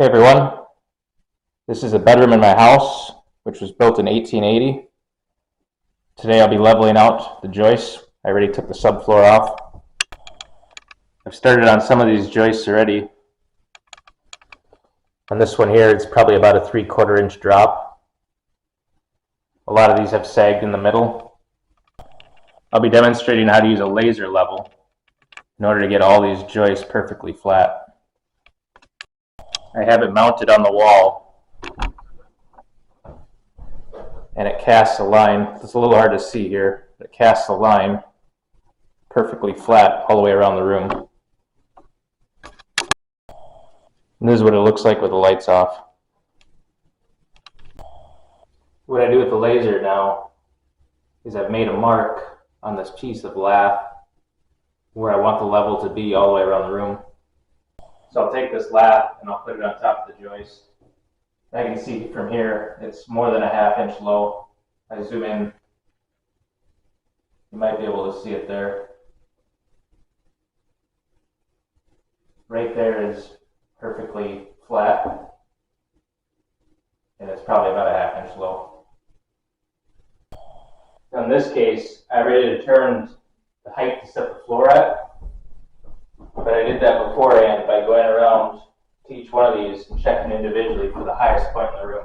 Hey everyone, this is a bedroom in my house, which was built in 1880. Today I'll be leveling out the joists. I already took the subfloor off. I've started on some of these joists already. On this one here, it's probably about a 3/4 inch drop. A lot of these have sagged in the middle. I'll be demonstrating how to use a laser level in order to get all these joists perfectly flat. I have it mounted on the wall, and it casts a line. It's a little hard to see here. It casts a line perfectly flat all the way around the room. And this is what it looks like with the lights off. What I do with the laser now is I've made a mark on this piece of lath where I want the level to be all the way around the room. So I'll take this lath and I'll put it on top of the joist. I can see from here it's more than a 1/2 inch low. I zoom in, you might be able to see it there. Right there is perfectly flat, and it's probably about a 1/2 inch low. In this case, I already determined the height to set the floor at, but I did that beforehand by going around to each one of these and checking individually for the highest point in the room.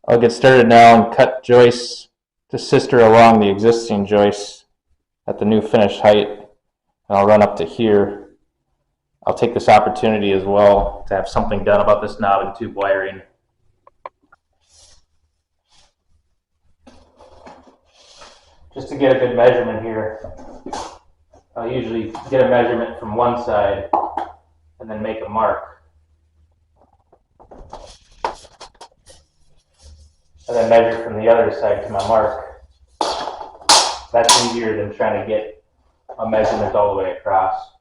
I'll get started now and cut joists to sister along the existing joists at the new finished height, and I'll run up to here. I'll take this opportunity as well to have something done about this knob and tube wiring. Just to get a good measurement here, I'll usually get a measurement from one side and then make a mark. And then measure from the other side to my mark. That's easier than trying to get a measurement all the way across.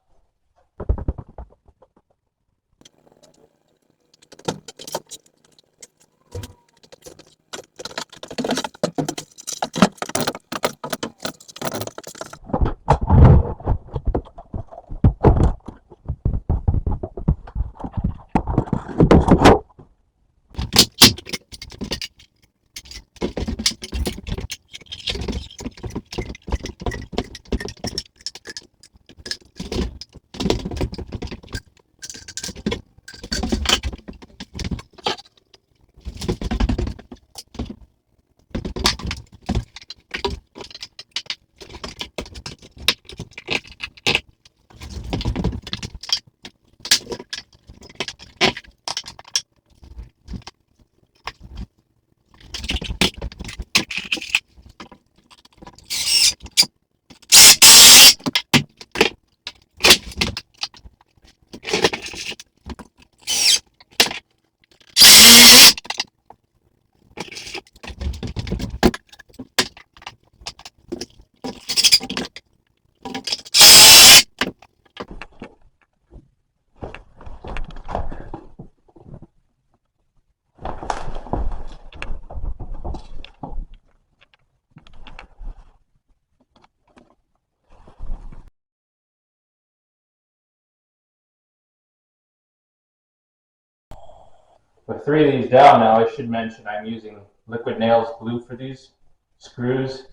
With 3 of these down now, I should mention I'm using liquid nails glue for these screws,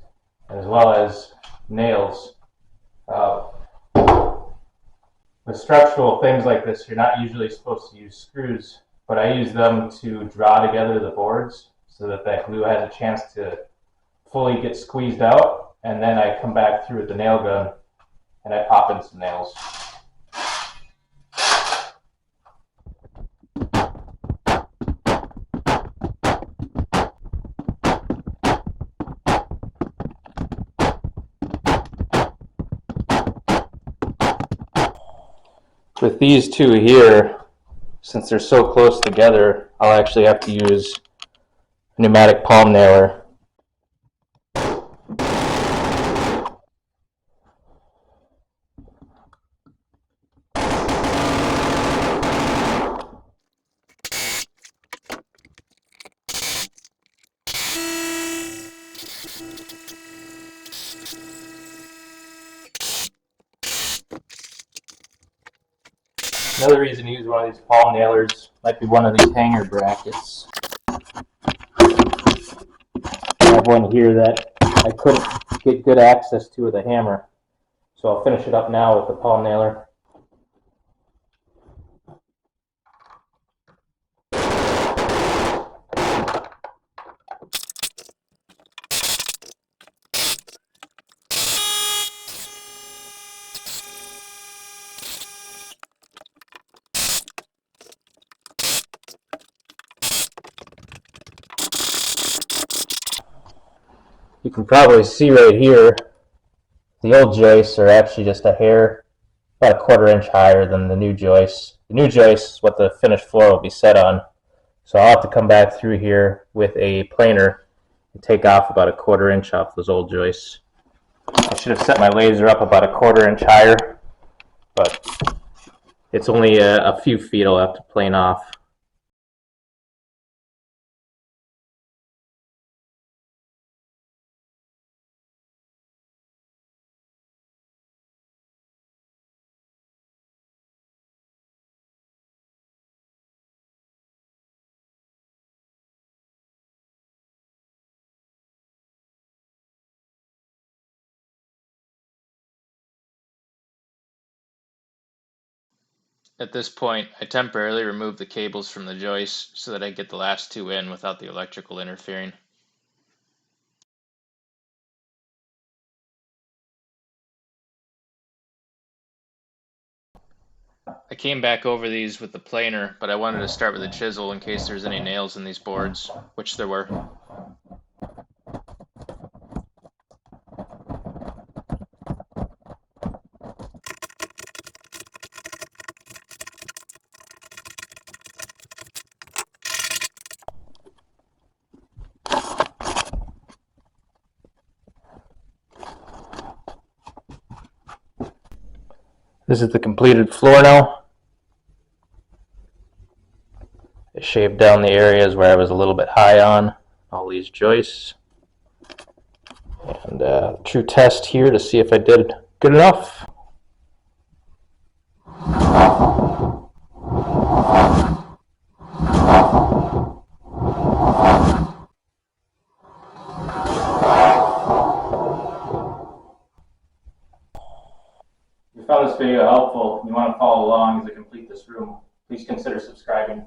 as well as nails. With structural things like this, you're not usually supposed to use screws, but I use them to draw together the boards so that that glue has a chance to fully get squeezed out, and then I come back through with the nail gun and I pop in some nails. With these two here, since they're so close together, I'll actually have to use a pneumatic palm nailer. Another reason to use one of these palm nailers might be one of these hanger brackets. I have one here that I couldn't get good access to with a hammer, so I'll finish it up now with the palm nailer. You can probably see right here, the old joists are actually just a hair, about a 1/4 inch higher than the new joists. The new joist is what the finished floor will be set on. So I'll have to come back through here with a planer and take off about a 1/4 inch off those old joists. I should have set my laser up about a 1/4 inch higher, but it's only a few feet I'll have to plane off. At this point, I temporarily removed the cables from the joist so that I get the last two in without the electrical interfering. I came back over these with the planer, but I wanted to start with a chisel in case there's any nails in these boards, which there were. This is the completed floor now. I shaved down the areas where I was a little bit high on all these joists. And true test here to see if I did good enough. If you found this video helpful and you want to follow along as I complete this room, please consider subscribing.